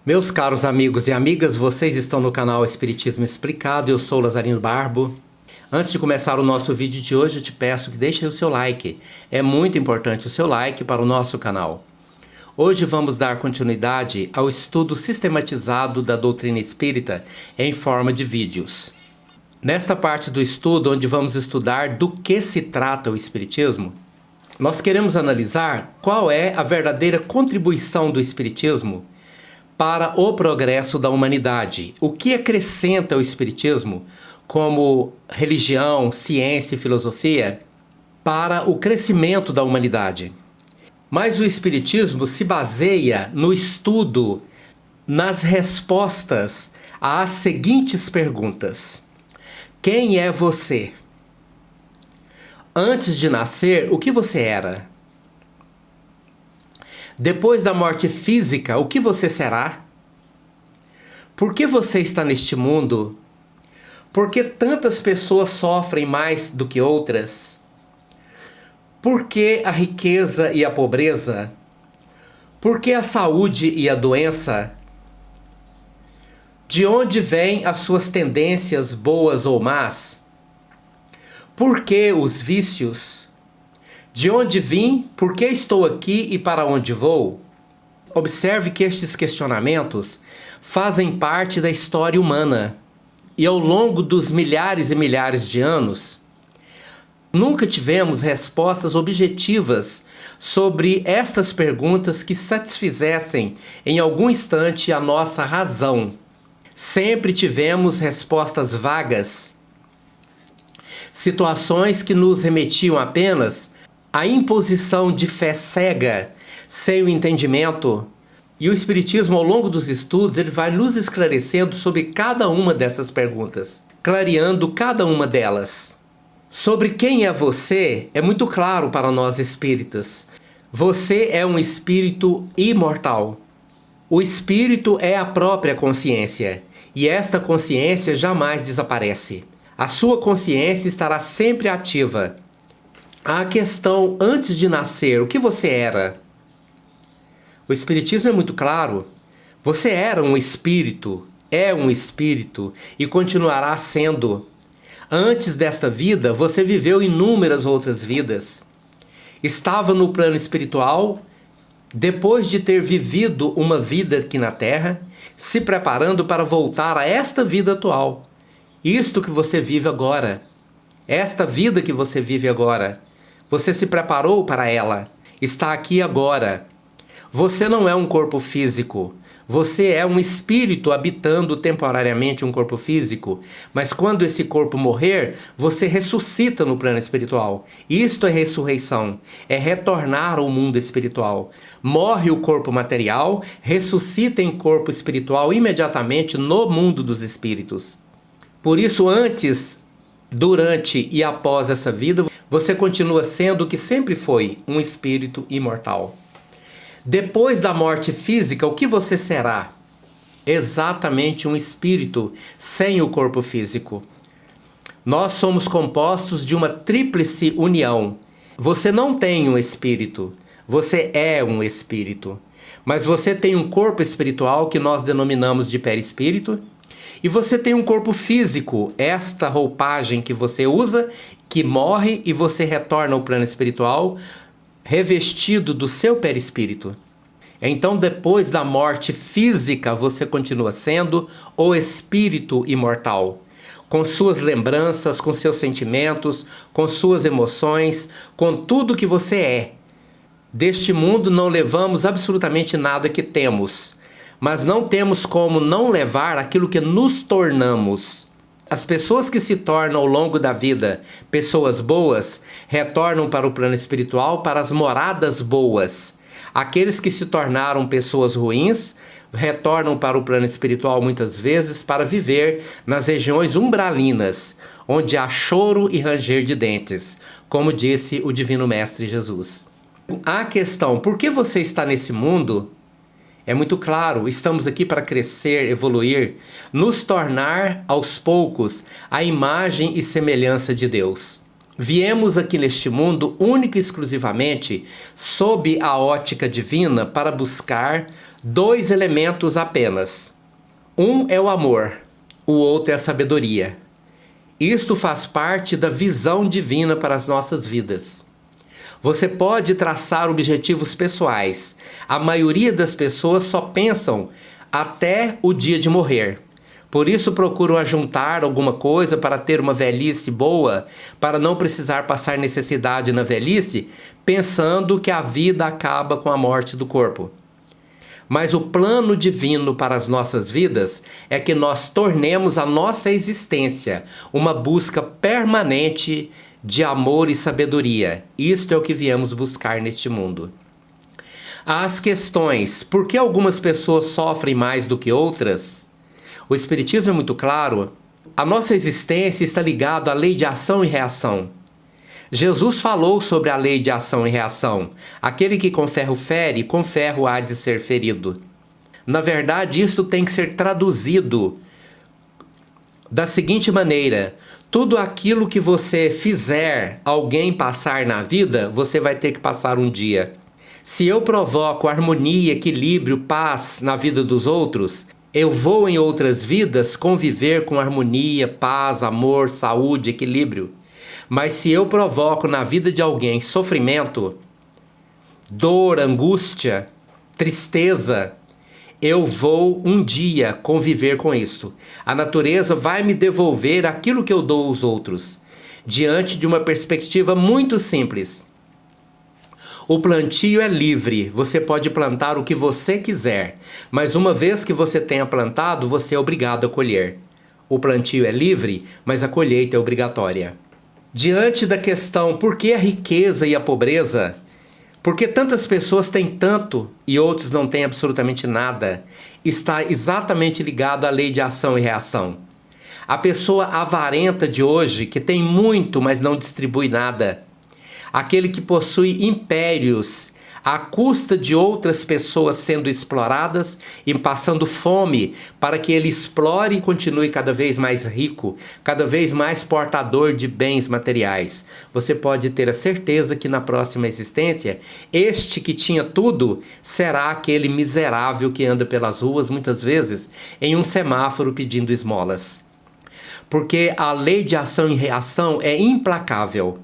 Meus caros amigos e amigas, vocês estão no canal Espiritismo Explicado, eu sou Lazarino Barbo. Antes de começar o nosso vídeo de hoje, eu te peço que deixe o seu like. É muito importante o seu like para o nosso canal. Hoje vamos dar continuidade ao estudo sistematizado da doutrina espírita em forma de vídeos. Nesta parte do estudo, onde vamos estudar do que se trata o Espiritismo, nós queremos analisar qual é a verdadeira contribuição do Espiritismo para o progresso da humanidade. O que acrescenta o Espiritismo como religião, ciência e filosofia para o crescimento da humanidade. Mas o Espiritismo se baseia no estudo, nas respostas às seguintes perguntas: quem é você? Antes de nascer, o que você era? Depois da morte física, o que você será? Por que você está neste mundo? Por que tantas pessoas sofrem mais do que outras? Por que a riqueza e a pobreza? Por que a saúde e a doença? De onde vêm as suas tendências boas ou más? Por que os vícios? De onde vim? Por que estou aqui e para onde vou? Observe que estes questionamentos fazem parte da história humana. E ao longo dos milhares e milhares de anos, nunca tivemos respostas objetivas sobre estas perguntas que satisfizessem em algum instante a nossa razão. Sempre tivemos respostas vagas, situações que nos remetiam apenas à imposição de fé cega, sem o entendimento. E o Espiritismo, ao longo dos estudos, ele vai nos esclarecendo sobre cada uma dessas perguntas, clareando cada uma delas. Sobre quem é você, é muito claro para nós espíritas. Você é um espírito imortal. O espírito é a própria consciência, e esta consciência jamais desaparece. A sua consciência estará sempre ativa. A questão antes de nascer, o que você era? O Espiritismo é muito claro. Você era um espírito, é um espírito e continuará sendo. Antes desta vida, você viveu inúmeras outras vidas. Estava no plano espiritual, depois de ter vivido uma vida aqui na Terra, se preparando para voltar a esta vida atual. Isto que você vive agora. Esta vida que você vive agora. Você se preparou para ela. Está aqui agora. Você não é um corpo físico, você é um espírito habitando temporariamente um corpo físico, mas quando esse corpo morrer, você ressuscita no plano espiritual. Isto é ressurreição, é retornar ao mundo espiritual. Morre o corpo material, ressuscita em corpo espiritual imediatamente no mundo dos espíritos. Por isso, antes, durante e após essa vida, você continua sendo o que sempre foi, um espírito imortal. Depois da morte física, o que você será? Exatamente um espírito sem o corpo físico. Nós somos compostos de uma tríplice união. Você não tem um espírito, você é um espírito. Mas você tem um corpo espiritual que nós denominamos de perispírito. E você tem um corpo físico, esta roupagem que você usa, que morre e você retorna ao plano espiritual, revestido do seu perispírito. Então, depois da morte física, você continua sendo o espírito imortal, com suas lembranças, com seus sentimentos, com suas emoções, com tudo que você é. Deste mundo não levamos absolutamente nada que temos, mas não temos como não levar aquilo que nos tornamos. As pessoas que se tornam ao longo da vida pessoas boas, retornam para o plano espiritual, para as moradas boas. Aqueles que se tornaram pessoas ruins, retornam para o plano espiritual muitas vezes para viver nas regiões umbralinas, onde há choro e ranger de dentes, como disse o Divino Mestre Jesus. A questão, por que você está nesse mundo? É muito claro, estamos aqui para crescer, evoluir, nos tornar aos poucos a imagem e semelhança de Deus. Viemos aqui neste mundo única e exclusivamente sob a ótica divina para buscar dois elementos apenas. Um é o amor, o outro é a sabedoria. Isto faz parte da visão divina para as nossas vidas. Você pode traçar objetivos pessoais. A maioria das pessoas só pensam até o dia de morrer. Por isso procuram ajuntar alguma coisa para ter uma velhice boa, para não precisar passar necessidade na velhice, pensando que a vida acaba com a morte do corpo. Mas o plano divino para as nossas vidas é que nós tornemos a nossa existência uma busca permanente de amor e sabedoria. Isto é o que viemos buscar neste mundo. As questões: por que algumas pessoas sofrem mais do que outras? O Espiritismo é muito claro. A nossa existência está ligada à lei de ação e reação. Jesus falou sobre a lei de ação e reação. Aquele que com ferro fere, com ferro há de ser ferido. Na verdade, isso tem que ser traduzido da seguinte maneira: tudo aquilo que você fizer alguém passar na vida, você vai ter que passar um dia. Se eu provoco harmonia, equilíbrio, paz na vida dos outros, eu vou em outras vidas conviver com harmonia, paz, amor, saúde, equilíbrio. Mas se eu provoco na vida de alguém sofrimento, dor, angústia, tristeza, eu vou um dia conviver com isso. A natureza vai me devolver aquilo que eu dou aos outros, diante de uma perspectiva muito simples. O plantio é livre, você pode plantar o que você quiser, mas uma vez que você tenha plantado, você é obrigado a colher. O plantio é livre, mas a colheita é obrigatória. Diante da questão por que a riqueza e a pobreza, por que tantas pessoas têm tanto e outros não têm absolutamente nada, está exatamente ligado à lei de ação e reação. A pessoa avarenta de hoje, que tem muito, mas não distribui nada. Aquele que possui impérios à custa de outras pessoas sendo exploradas e passando fome para que ele explore e continue cada vez mais rico, cada vez mais portador de bens materiais. Você pode ter a certeza que na próxima existência, este que tinha tudo será aquele miserável que anda pelas ruas muitas vezes em um semáforo pedindo esmolas. Porque a lei de ação e reação é implacável.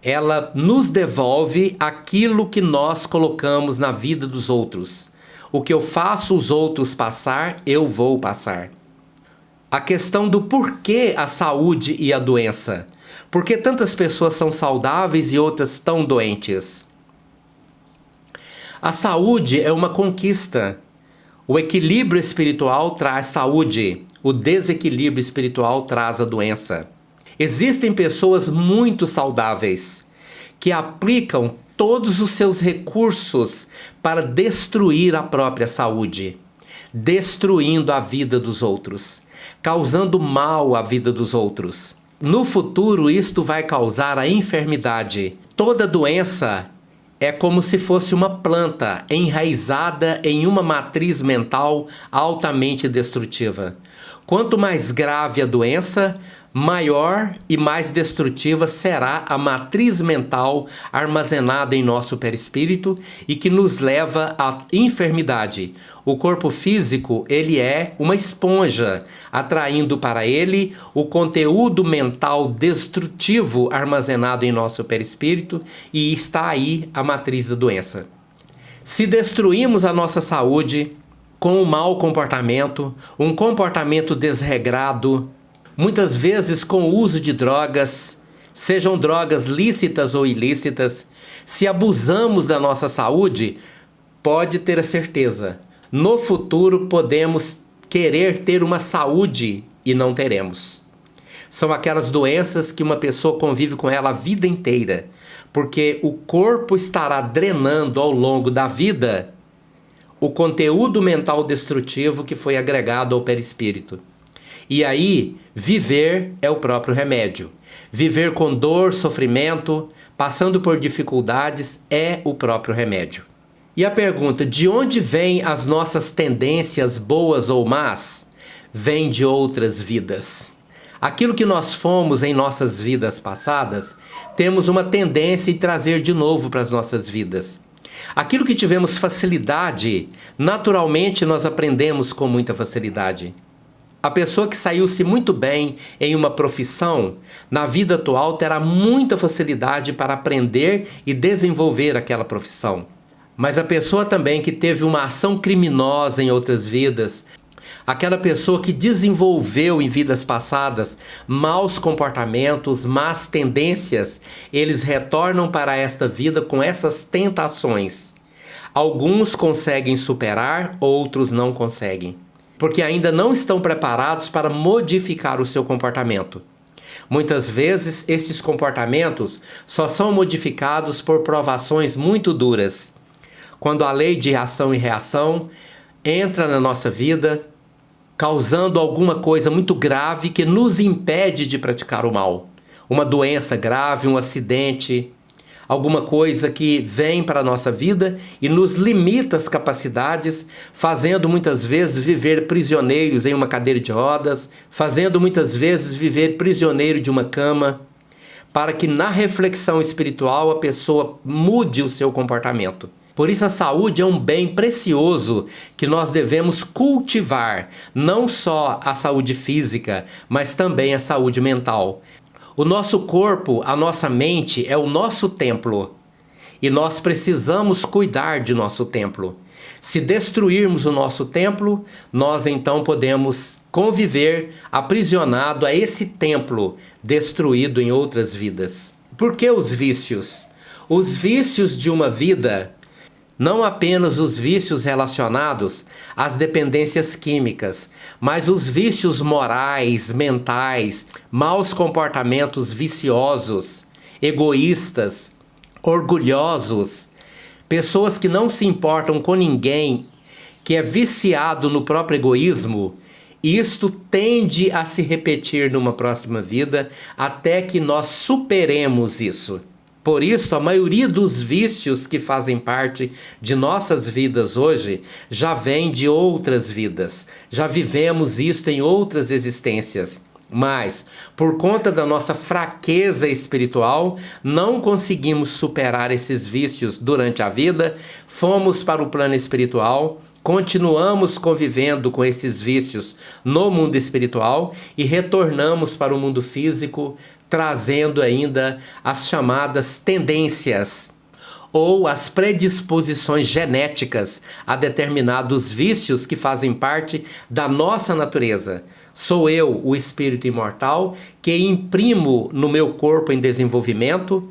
Ela nos devolve aquilo que nós colocamos na vida dos outros. O que eu faço os outros passar, eu vou passar. A questão do porquê a saúde e a doença. Por que tantas pessoas são saudáveis e outras tão doentes? A saúde é uma conquista. O equilíbrio espiritual traz saúde. O desequilíbrio espiritual traz a doença. Existem pessoas muito saudáveis que aplicam todos os seus recursos para destruir a própria saúde, destruindo a vida dos outros, causando mal à vida dos outros. No futuro, isto vai causar a enfermidade. Toda doença é como se fosse uma planta enraizada em uma matriz mental altamente destrutiva. Quanto mais grave a doença, maior e mais destrutiva será a matriz mental armazenada em nosso perispírito e que nos leva à enfermidade. O corpo físico, ele é uma esponja, atraindo para ele o conteúdo mental destrutivo armazenado em nosso perispírito, e está aí a matriz da doença. Se destruímos a nossa saúde com um mau comportamento, um comportamento desregrado, muitas vezes com o uso de drogas, sejam drogas lícitas ou ilícitas, se abusamos da nossa saúde, pode ter a certeza, no futuro podemos querer ter uma saúde e não teremos. São aquelas doenças que uma pessoa convive com ela a vida inteira, porque o corpo estará drenando ao longo da vida o conteúdo mental destrutivo que foi agregado ao perispírito. E aí, viver é o próprio remédio. Viver com dor, sofrimento, passando por dificuldades é o próprio remédio. E a pergunta, de onde vêm as nossas tendências boas ou más? Vem de outras vidas. Aquilo que nós fomos em nossas vidas passadas, temos uma tendência em trazer de novo para as nossas vidas. Aquilo que tivemos facilidade, naturalmente nós aprendemos com muita facilidade. A pessoa que saiu-se muito bem em uma profissão, na vida atual terá muita facilidade para aprender e desenvolver aquela profissão. Mas a pessoa também que teve uma ação criminosa em outras vidas, aquela pessoa que desenvolveu em vidas passadas maus comportamentos, más tendências, eles retornam para esta vida com essas tentações. Alguns conseguem superar, outros não conseguem, porque ainda não estão preparados para modificar o seu comportamento. Muitas vezes, esses comportamentos só são modificados por provações muito duras. Quando a lei de ação e reação entra na nossa vida, causando alguma coisa muito grave que nos impede de praticar o mal. Uma doença grave, um acidente, alguma coisa que vem para a nossa vida e nos limita as capacidades, fazendo muitas vezes viver prisioneiros em uma cadeira de rodas, fazendo muitas vezes viver prisioneiro de uma cama, para que na reflexão espiritual a pessoa mude o seu comportamento. Por isso a saúde é um bem precioso que nós devemos cultivar, não só a saúde física, mas também a saúde mental. O nosso corpo, a nossa mente é o nosso templo e nós precisamos cuidar de nosso templo. Se destruirmos o nosso templo, nós então podemos conviver aprisionado a esse templo destruído em outras vidas. Por que os vícios? Os vícios de uma vida, não apenas os vícios relacionados às dependências químicas, mas os vícios morais, mentais, maus comportamentos viciosos, egoístas, orgulhosos, pessoas que não se importam com ninguém, que é viciado no próprio egoísmo, isto tende a se repetir numa próxima vida até que nós superemos isso. Por isso, a maioria dos vícios que fazem parte de nossas vidas hoje já vem de outras vidas. Já vivemos isto em outras existências. Mas, por conta da nossa fraqueza espiritual, não conseguimos superar esses vícios durante a vida, fomos para o plano espiritual, continuamos convivendo com esses vícios no mundo espiritual e retornamos para o mundo físico, trazendo ainda as chamadas tendências ou as predisposições genéticas a determinados vícios que fazem parte da nossa natureza. Sou eu, o espírito imortal, que imprimo no meu corpo em desenvolvimento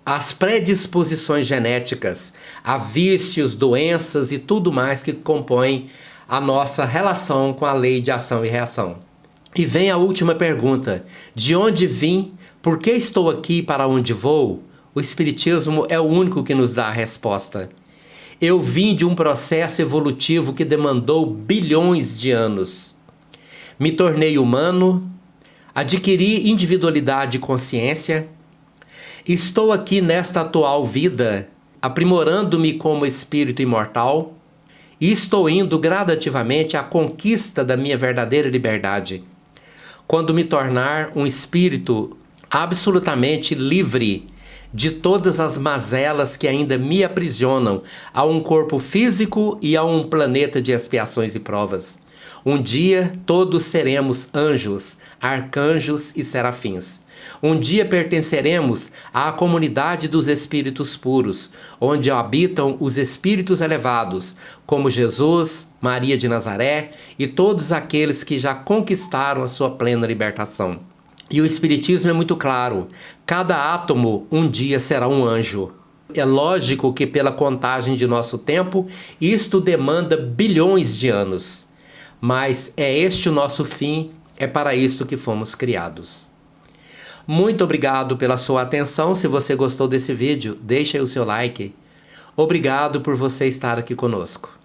as predisposições genéticas a vícios, doenças e tudo mais que compõem a nossa relação com a lei de ação e reação. E vem a última pergunta: de onde vim? Por que estou aqui? Para onde vou? O Espiritismo é o único que nos dá a resposta. Eu vim de um processo evolutivo que demandou bilhões de anos. Me tornei humano, adquiri individualidade e consciência. Estou aqui nesta atual vida, aprimorando-me como espírito imortal, e estou indo gradativamente à conquista da minha verdadeira liberdade, quando me tornar um espírito absolutamente livre de todas as mazelas que ainda me aprisionam a um corpo físico e a um planeta de expiações e provas. Um dia todos seremos anjos, arcanjos e serafins. Um dia pertenceremos à comunidade dos espíritos puros, onde habitam os espíritos elevados, como Jesus, Maria de Nazaré e todos aqueles que já conquistaram a sua plena libertação. E o Espiritismo é muito claro: cada átomo um dia será um anjo. É lógico que pela contagem de nosso tempo, isto demanda bilhões de anos. Mas é este o nosso fim, é para isto que fomos criados. Muito obrigado pela sua atenção. Se você gostou desse vídeo, deixe aí o seu like. Obrigado por você estar aqui conosco.